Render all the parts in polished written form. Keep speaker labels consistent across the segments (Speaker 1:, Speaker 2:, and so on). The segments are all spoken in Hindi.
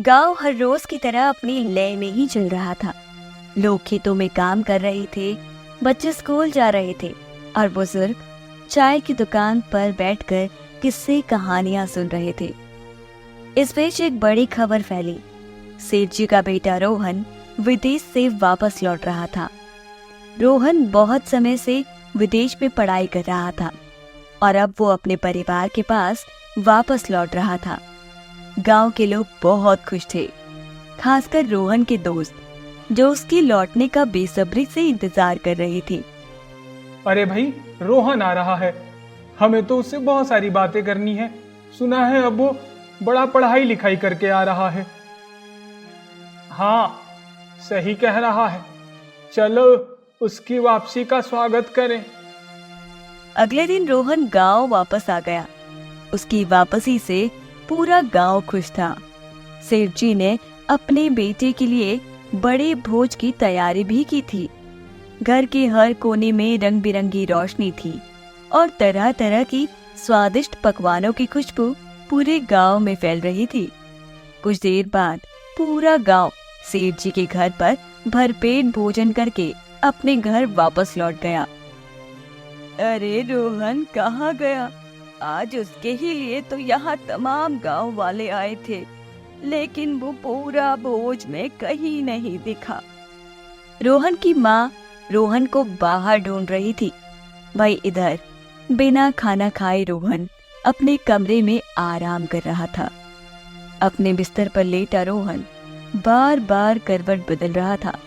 Speaker 1: गांव हर रोज की तरह अपनी लय में ही चल रहा था। लोग खेतों में काम कर रहे थे, बच्चे स्कूल जा रहे थे और बुजुर्ग चाय की दुकान पर बैठकर किस्से कहानियां सुन रहे थे। इस बीच एक बड़ी खबर फैली। सेठ जी का बेटा रोहन विदेश से वापस लौट रहा था। रोहन बहुत समय से विदेश में पढ़ाई कर रहा था और अब वो अपने परिवार के पास वापस लौट रहा था। गांव के लोग बहुत खुश थे, खासकर रोहन के दोस्त जो उसके लौटने का बेसब्री से इंतजार कर रहे थे।
Speaker 2: अरे भाई, रोहन आ रहा है। हमें तो उससे बहुत सारी बातें करनी है। सुना है अब वो बड़ा पढ़ाई लिखाई करके आ रहा है। हाँ, सही कह रहा है। चलो उसकी वापसी का स्वागत करें।
Speaker 1: अगले दिन रोहन गांव वापस आ गया। उसकी वापसी से पूरा गांव खुश था। सेठ जी ने अपने बेटे के लिए बड़े भोज की तैयारी भी की थी। घर के हर कोने में रंग बिरंगी रोशनी थी और तरह तरह की स्वादिष्ट पकवानों की खुशबू पूरे गांव में फैल रही थी। कुछ देर बाद पूरा गांव सेठ जी के घर पर भरपेट भोजन करके अपने घर वापस लौट गया। अरे रोहन कहाँ गया? आज उसके ही लिए तो यहाँ तमाम गांव वाले आए थे, लेकिन वो पूरा भोज में कहीं नहीं दिखा। रोहन की माँ रोहन को बाहर ढूंढ रही थी। वही इधर बिना खाना खाए रोहन अपने कमरे में आराम कर रहा था। अपने बिस्तर पर लेटा रोहन बार बार करवट बदल रहा था,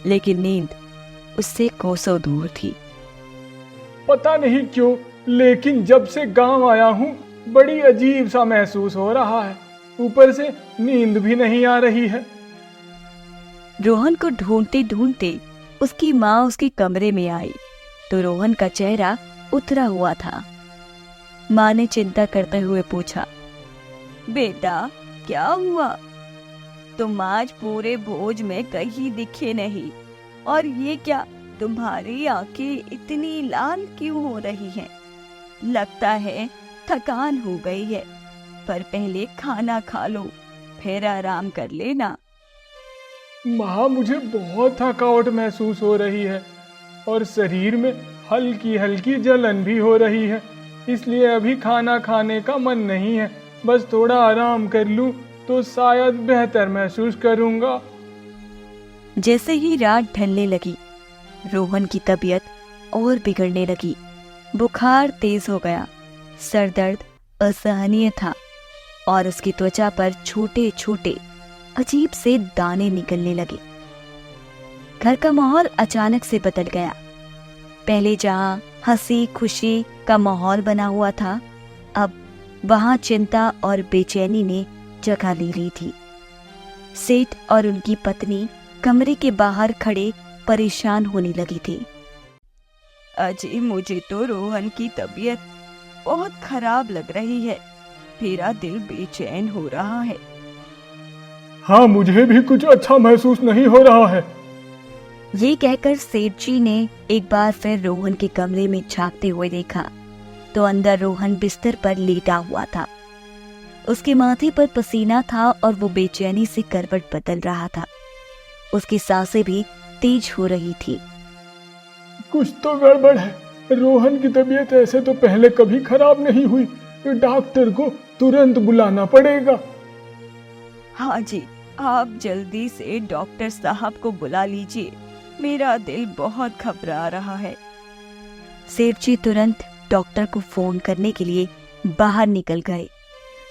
Speaker 1: लेकिन नींद उससे कोसों दूर थी।
Speaker 2: पता नहीं क्यों, लेकिन जब से गांव आया हूँ बड़ी अजीब सा महसूस हो रहा है। ऊपर से नींद भी नहीं आ रही है।
Speaker 1: रोहन को ढूंढते ढूंढते उसकी माँ उसके कमरे में आई तो रोहन का चेहरा उतरा हुआ था। माँ ने चिंता करते हुए पूछा, बेटा क्या हुआ? तुम आज पूरे भोज में कहीं दिखे नहीं, और ये क्या, तुम्हारी आंखें इतनी लाल क्यों हो रही हैं? लगता है थकान हो गई है, पर पहले खाना खा लो, फिर आराम कर लेना।
Speaker 2: माँ, मुझे बहुत थकावट महसूस हो रही है और शरीर में हल्की हल्की जलन भी हो रही है, इसलिए अभी खाना खाने का मन नहीं है। बस थोड़ा आराम कर लूं तो शायद बेहतर महसूस करूंगा।
Speaker 1: जैसे ही रात ढलने लगी, रोहन की तबीयत और बिगड़ने लगी। बुखार तेज हो गया, सर दर्द असहनीय था और उसकी त्वचा पर छोटे छोटे अजीब से दाने निकलने लगे। घर का माहौल अचानक से बदल गया। पहले जहां हंसी खुशी का माहौल बना हुआ था, अब वहां चिंता और बेचैनी ने जगह ले ली थी। सेठ और उनकी पत्नी कमरे के बाहर खड़े परेशान होने लगी थी। अजी, मुझे तो रोहन की तबीयत बहुत खराब लग रही है। मेरा दिल बेचैन हो रहा है।
Speaker 2: हाँ, मुझे भी कुछ अच्छा महसूस नहीं हो रहा है।
Speaker 1: ये कहकर सेठ जी ने एक बार फिर रोहन के कमरे में झांकते हुए देखा तो अंदर रोहन बिस्तर पर लेटा हुआ था। उसके माथे पर पसीना था और वो बेचैनी से करवट बदल रहा था। उसकी सांसें भी तेज हो रही थी।
Speaker 2: कुछ तो गड़बड़ है। रोहन की तबीयत ऐसे तो पहले कभी खराब नहीं हुई। डॉक्टर को तुरंत बुलाना पड़ेगा।
Speaker 1: हाँ जी, आप जल्दी से डॉक्टर साहब को बुला लीजिए। मेरा दिल बहुत घबरा रहा है। सेठ जी तुरंत डॉक्टर को फोन करने के लिए बाहर निकल गए।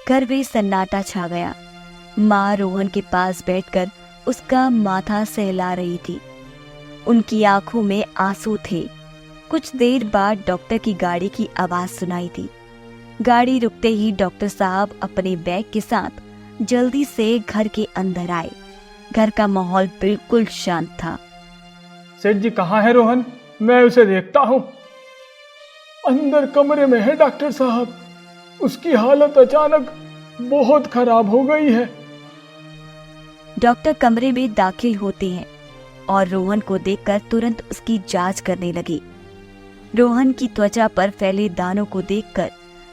Speaker 1: घर में सन्नाटा छा गया। माँ रोहन के पास बैठकर उसका माथा सहला रही थी। उनकी आंखों में आंसू थे। कुछ देर बाद डॉक्टर की गाड़ी की आवाज सुनाई दी। गाड़ी रुकते ही डॉक्टर साहब अपने बैग के साथ जल्दी से घर के अंदर आए। घर का माहौल बिल्कुल शांत था।
Speaker 2: सेठ जी, कहाँ है रोहन? मैं उसे देखता हूँ। अंदर कमरे में है डॉक्टर साहब। उसकी हालत अचानक बहुत खराब हो गई है।
Speaker 1: डॉक्टर कमरे में दाखिल होते हैं और रोहन को देखकर तुरंत उसकी जांच करने लगे। रोहन की त्वचा पर फैले दानों को देखकर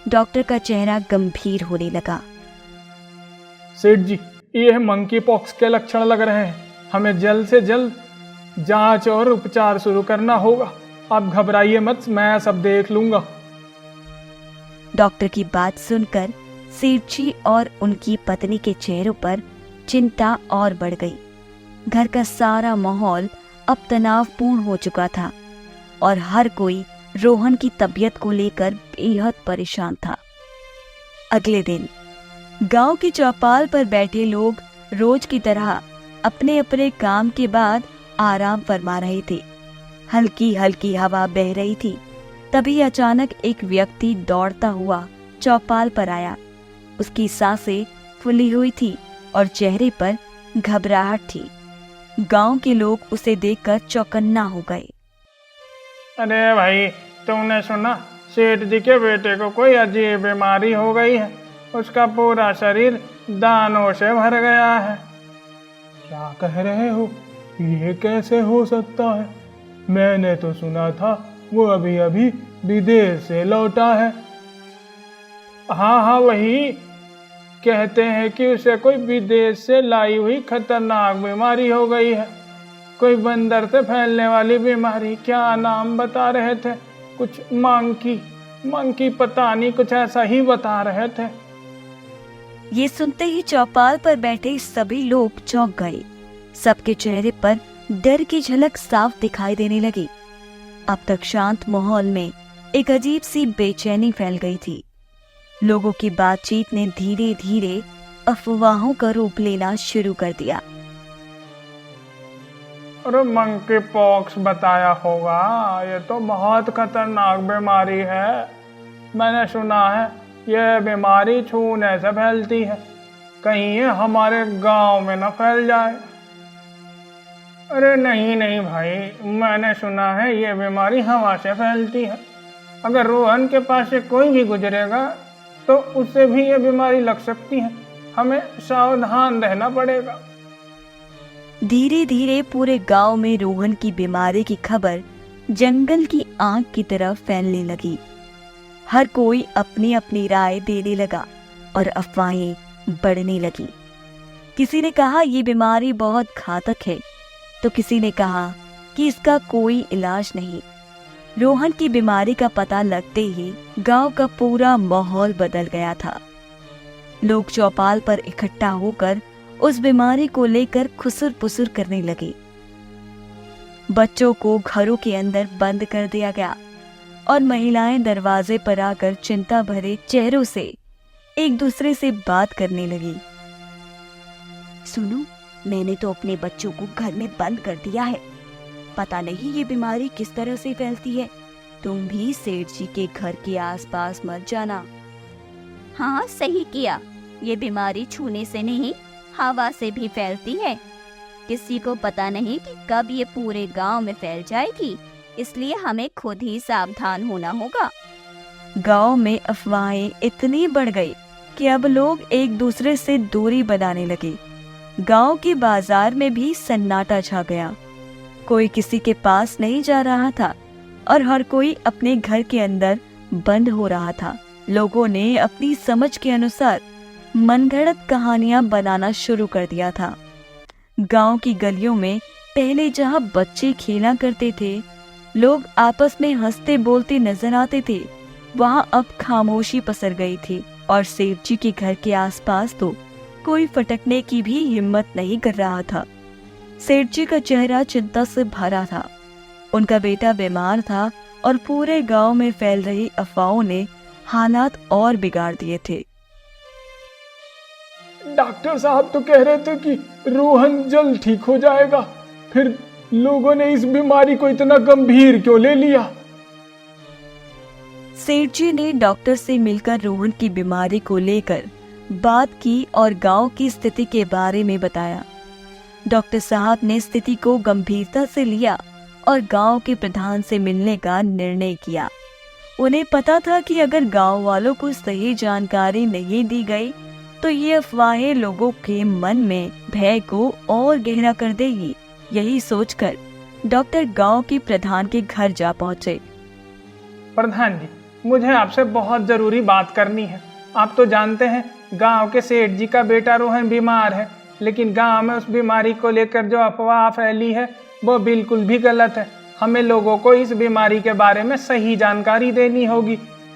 Speaker 1: डॉक्टर का चेहरा गंभीर होने लगा।
Speaker 2: सेठ जी, ये मंकी पॉक्स के लक्षण लग रहे हैं। हमें जल्द से जल्द जांच और उपचार शुरू करना होगा। आप घबराइए मत, मैं सब देख लूंगा।
Speaker 1: डॉक्टर की बात सुनकर सेठ जी और उनकी पत्नी के चेहरों पर चिंता और बढ़ गई। घर का सारा माहौल अब तनावपूर्ण हो चुका था और हर कोई रोहन की तबीयत को लेकर बेहद परेशान था। अगले दिन गांव की चौपाल पर बैठे लोग रोज की तरह अपने अपने काम के बाद आराम फरमा रहे थे। हल्की हल्की हवा बह रही थी। तभी अचानक एक व्यक्ति दौड़ता हुआ चौपाल पर आया। उसकी सांसें फूली हुई थी और चेहरे पर घबराहट थी। गांव के लोग उसे देखकर चौकन्ना हो गए।
Speaker 2: अरे भाई, तुमने सुना? सेठ जी के बेटे को कोई अजीब बीमारी हो गई है। उसका पूरा शरीर दानों से भर गया है। क्या कह रहे हो? ये कैसे हो सकता है? मैंने तो सुना था वो अभी अभी विदेश से लौटा है। हाँ, वही। कहते हैं कि उसे कोई विदेश से लाई हुई खतरनाक बीमारी हो गई है। कोई बंदर से फैलने वाली बीमारी। क्या नाम बता रहे थे? कुछ मंकी पता नहीं, कुछ ऐसा ही बता रहे थे।
Speaker 1: ये सुनते ही चौपाल पर बैठे सभी लोग चौंक गए। सबके चेहरे पर डर की झलक साफ दिखाई देने लगी। अब तक शांत माहौल में एक अजीब सी बेचैनी फैल गई थी। लोगों की बातचीत ने धीरे धीरे अफवाहों का रूप लेना शुरू कर दिया।
Speaker 2: अरे मंकी पॉक्स बताया होगा। ये तो बहुत खतरनाक बीमारी है। मैंने सुना है यह बीमारी छूने से फैलती है। कहीं ये हमारे गांव में न फैल जाए। अरे नहीं भाई, मैंने सुना है ये बीमारी हवा से फैलती है। अगर रोहन के पास से कोई भी गुजरेगा तो उससे भी ये बीमारी लग सकती है। हमें सावधान रहना पड़ेगा।
Speaker 1: धीरे धीरे पूरे गांव में रोहन की बीमारी की खबर जंगल की आग की तरफ फैलने लगी। हर कोई अपनी अपनी राय देने लगा और अफवाहें बढ़ने लगी। किसी ने कहा ये बीमारी बहुत घातक है, तो किसी ने कहा कि इसका कोई इलाज नहीं। रोहन की बीमारी का पता लगते ही गांव का पूरा माहौल बदल गया था। लोग चौपाल पर इकट्ठा होकर उस बीमारी को लेकर खुसुर पुसुर करने लगे। बच्चों को घरों के अंदर बंद कर दिया गया और महिलाएं दरवाजे पर आकर चिंता भरे चेहरों से एक दूसरे से बात करने लगी। सुनो, मैंने तो अपने बच्चों को घर में बंद कर दिया है। पता नहीं ये बीमारी किस तरह से फैलती है। तुम भी सेठ जी के घर के आसपास मत जाना। हाँ, सही किया। ये बीमारी छूने से नहीं, हवा से भी फैलती है। किसी को पता नहीं कि कब ये पूरे गांव में फैल जाएगी, इसलिए हमें खुद ही सावधान होना होगा। गांव में अफवाहें इतनी बढ़ गई कि अब लोग एक दूसरे से दूरी बनाने लगे। गांव के बाजार में भी सन्नाटा छा गया। कोई किसी के पास नहीं जा रहा था और हर कोई अपने घर के अंदर बंद हो रहा था। लोगों ने अपनी समझ के अनुसार मनगढ़ंत कहानियां बनाना शुरू कर दिया था। गांव की गलियों में पहले जहां बच्चे खेला करते थे, लोग आपस में हंसते बोलते नजर आते थे, वहां अब खामोशी पसर गई थी और सेठ जी के घर के आसपास तो कोई फटकने की भी हिम्मत नहीं कर रहा था। सेठ जी का चेहरा चिंता से भरा था। उनका बेटा बीमार था और पूरे गांव में फैल रही अफवाहों ने हालात और बिगाड़ दिए थे।
Speaker 2: डॉक्टर साहब तो कह रहे थे कि रोहन जल्द ठीक हो जाएगा, फिर लोगों ने इस बीमारी को इतना गंभीर क्यों ले लिया?
Speaker 1: सेठ जी ने डॉक्टर से मिलकर रोहन की बीमारी को लेकर बात की और गांव की स्थिति के बारे में बताया। डॉक्टर साहब ने स्थिति को गंभीरता से लिया और गांव के प्रधान से मिलने का निर्णय किया। उन्हें पता था कि अगर गांव वालों को सही जानकारी नहीं दी गई तो ये अफवाहें लोगों के मन में भय को और गहरा कर देगी। यही सोचकर डॉक्टर गांव के प्रधान के घर जा पहुंचे।
Speaker 2: प्रधान जी, मुझे आपसे बहुत जरूरी बात करनी है। आप तो जानते हैं गांव के सेठ जी का बेटा रोहन बीमार है।
Speaker 3: लेकिन गांव में उस बीमारी को लेकर जो अफवाह फैली है वो बिल्कुल भी गलत है। हमें लोगों को इस बीमारी के बारे में सही जानकारी देनी होगी,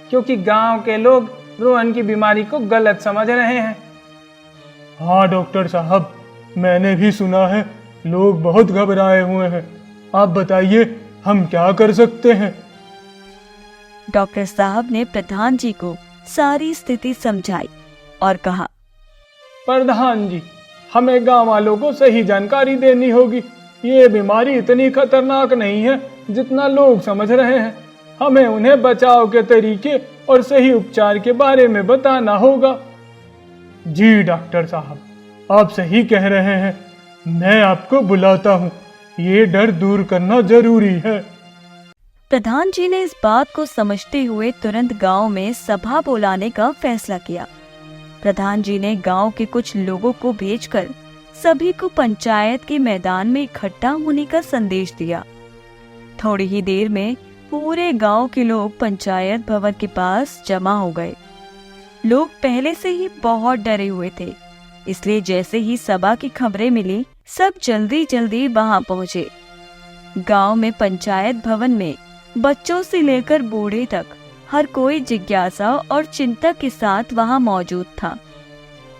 Speaker 3: क्योंकि गांव के लोग रोहन की बीमारी को गलत समझ रहे हैं।
Speaker 2: हाँ डॉक्टर साहब, मैंने भी सुना है, लोग बहुत घबराए हुए हैं। आप बताइए हम क्या कर सकते हैं?
Speaker 1: डॉक्टर साहब ने प्रधान जी को सारी स्थिति समझाई और कहा,
Speaker 2: प्रधान जी, हमें गांव वालों को सही जानकारी देनी होगी। ये बीमारी इतनी खतरनाक नहीं है जितना लोग समझ रहे हैं। हमें उन्हें बचाव के तरीके और सही उपचार के बारे में बताना होगा। जी डॉक्टर साहब, आप सही कह रहे हैं। मैं आपको बुलाता हूँ। ये डर दूर करना जरूरी है।
Speaker 1: प्रधान जी ने इस बात को समझते हुए तुरंत गांव में सभा बुलाने का फैसला किया। प्रधान जी ने गांव के कुछ लोगों को भेजकर सभी को पंचायत के मैदान में इकट्ठा होने का संदेश दिया। थोड़ी ही देर में पूरे गांव के लोग पंचायत भवन के पास जमा हो गए। लोग पहले से ही बहुत डरे हुए थे, इसलिए जैसे ही सभा की खबरें मिली, सब जल्दी जल्दी वहां पहुंचे। गांव में पंचायत भवन में बच्चों से लेकर बूढ़े तक हर कोई जिज्ञासा और चिंता के साथ वहां मौजूद था।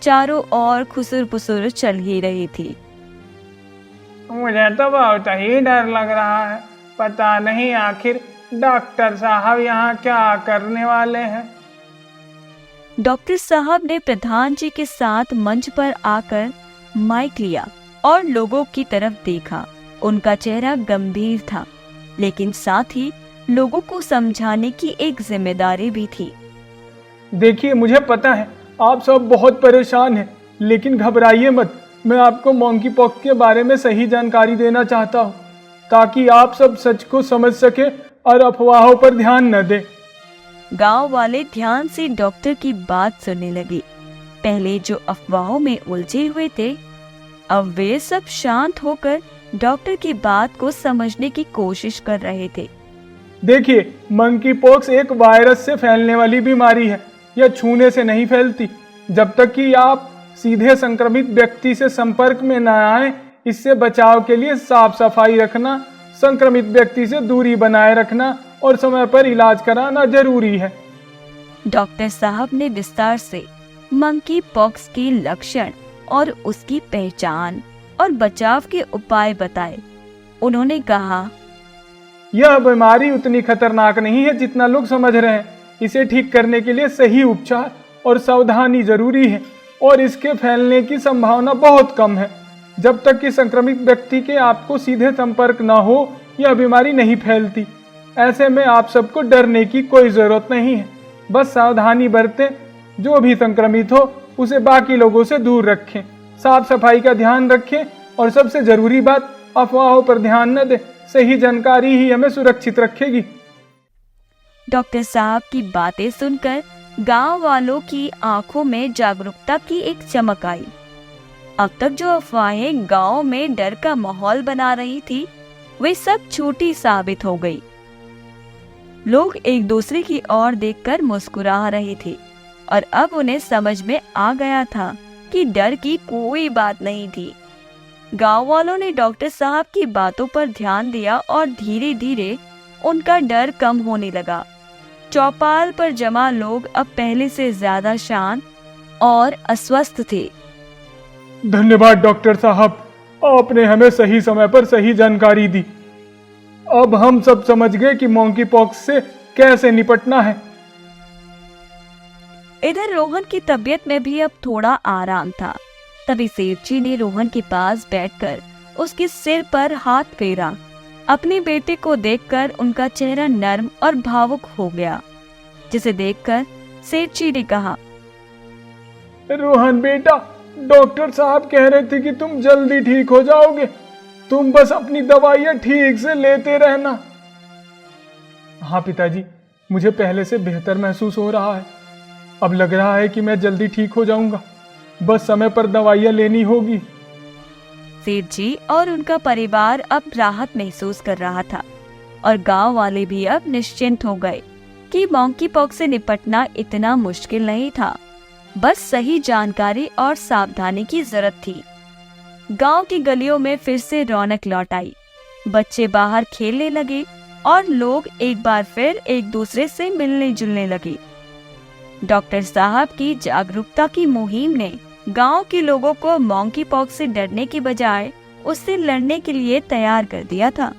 Speaker 1: चारों ओर खुसुर पुसुर चल ही रही थी।
Speaker 3: मुझे तो बहुत ही डर लग रहा है। पता नहीं आखिर डॉक्टर साहब यहाँ क्या करने वाले हैं।
Speaker 1: डॉक्टर साहब ने प्रधान जी के साथ मंच पर आकर माइक लिया और लोगों की तरफ देखा। उनका चेहरा गंभीर था, लेकिन साथ ही लोगों को समझाने की एक जिम्मेदारी भी थी।
Speaker 2: देखिए, मुझे पता है आप सब बहुत परेशान हैं, लेकिन घबराइए मत। मैं आपको मंकी पॉक्स के बारे में सही जानकारी देना चाहता हूँ, ताकि आप सब सच को समझ सके और अफवाहों पर ध्यान न दें।
Speaker 1: गांव वाले ध्यान से डॉक्टर की बात सुनने लगे। पहले जो अफवाहों में उलझे हुए थे, अब वे सब शांत होकर डॉक्टर की बात को समझने की कोशिश कर रहे थे।
Speaker 2: देखिए, मंकी पॉक्स एक वायरस से फैलने वाली बीमारी है। यह छूने से नहीं फैलती। जब तक कि आप सीधे संक्रमित व्यक्ति से संपर्क में न आए, इससे बचाव के लिए साफ सफाई रखना, संक्रमित व्यक्ति से दूरी बनाए रखना और समय पर इलाज कराना जरूरी है।
Speaker 1: डॉक्टर साहब ने विस्तार से मंकी पॉक्स के लक्षण और उसकी पहचान और बचाव के उपाय बताए। उन्होंने कहा,
Speaker 2: यह बीमारी उतनी खतरनाक नहीं है जितना लोग समझ रहे हैं। इसे ठीक करने के लिए सही उपचार और सावधानी जरूरी है, और इसके फैलने की संभावना बहुत कम है। जब तक कि संक्रमित व्यक्ति के आपको सीधे संपर्क न हो, यह बीमारी नहीं फैलती। ऐसे में आप सबको डरने की कोई जरूरत नहीं है। बस सावधानी बरतें। जो भी संक्रमित हो उसे बाकी लोगों से दूर रखें, साफ सफाई का ध्यान रखें, और सबसे जरूरी बात, अफवाहों पर ध्यान न दें। सही जानकारी ही हमें सुरक्षित रखेगी।
Speaker 1: डॉक्टर साहब की बातें सुनकर गांव वालों की आंखों में जागरूकता की एक चमक आई। अब तक जो अफवाहें गांव में डर का माहौल बना रही थी, वे सब झूठी साबित हो गई। लोग एक दूसरे की ओर देखकर मुस्कुरा रहे थे, और अब उन्हें समझ में आ गया था कि डर की कोई बात नहीं थी। गांव वालों ने डॉक्टर साहब की बातों पर ध्यान दिया और धीरे धीरे उनका डर कम होने लगा। चौपाल पर जमा लोग अब पहले से ज्यादा शांत और अस्वस्थ थे।
Speaker 2: धन्यवाद डॉक्टर साहब, आपने हमें सही समय पर सही जानकारी दी। अब हम सब समझ गए कि मंकी पॉक्स से कैसे निपटना है।
Speaker 1: इधर रोहन की तबीयत में भी अब थोड़ा आराम था। तभी सेठ जी ने रोहन के पास बैठकर उसके सिर पर हाथ फेरा। अपने बेटे को देखकर उनका चेहरा नर्म और भावुक हो गया, जिसे देखकर सेठ जी ने कहा,
Speaker 2: रोहन बेटा, डॉक्टर साहब कह रहे थे कि तुम जल्दी ठीक हो जाओगे। तुम बस अपनी दवाइयाँ ठीक से लेते रहना। हाँ पिताजी, मुझे पहले से बेहतर महसूस हो रहा है। अब लग रहा है कि मैं जल्दी ठीक हो जाऊंगा। बस समय पर दवाइयाँ लेनी होगी।
Speaker 1: सेठ जी और उनका परिवार अब राहत महसूस कर रहा था, और गांव वाले भी अब निश्चिंत हो गए कि मंकी पॉक्स से निपटना इतना मुश्किल नहीं था। बस सही जानकारी और सावधानी की जरूरत थी। गांव की गलियों में फिर से रौनक लौट आई। बच्चे बाहर खेलने लगे और लोग एक बार फिर एक दूसरे से मिलने जुलने लगे। डॉक्टर साहब की जागरूकता की मुहिम ने गांव के लोगों को मंकी पॉक्स से डरने की बजाय उससे लड़ने के लिए तैयार कर दिया था।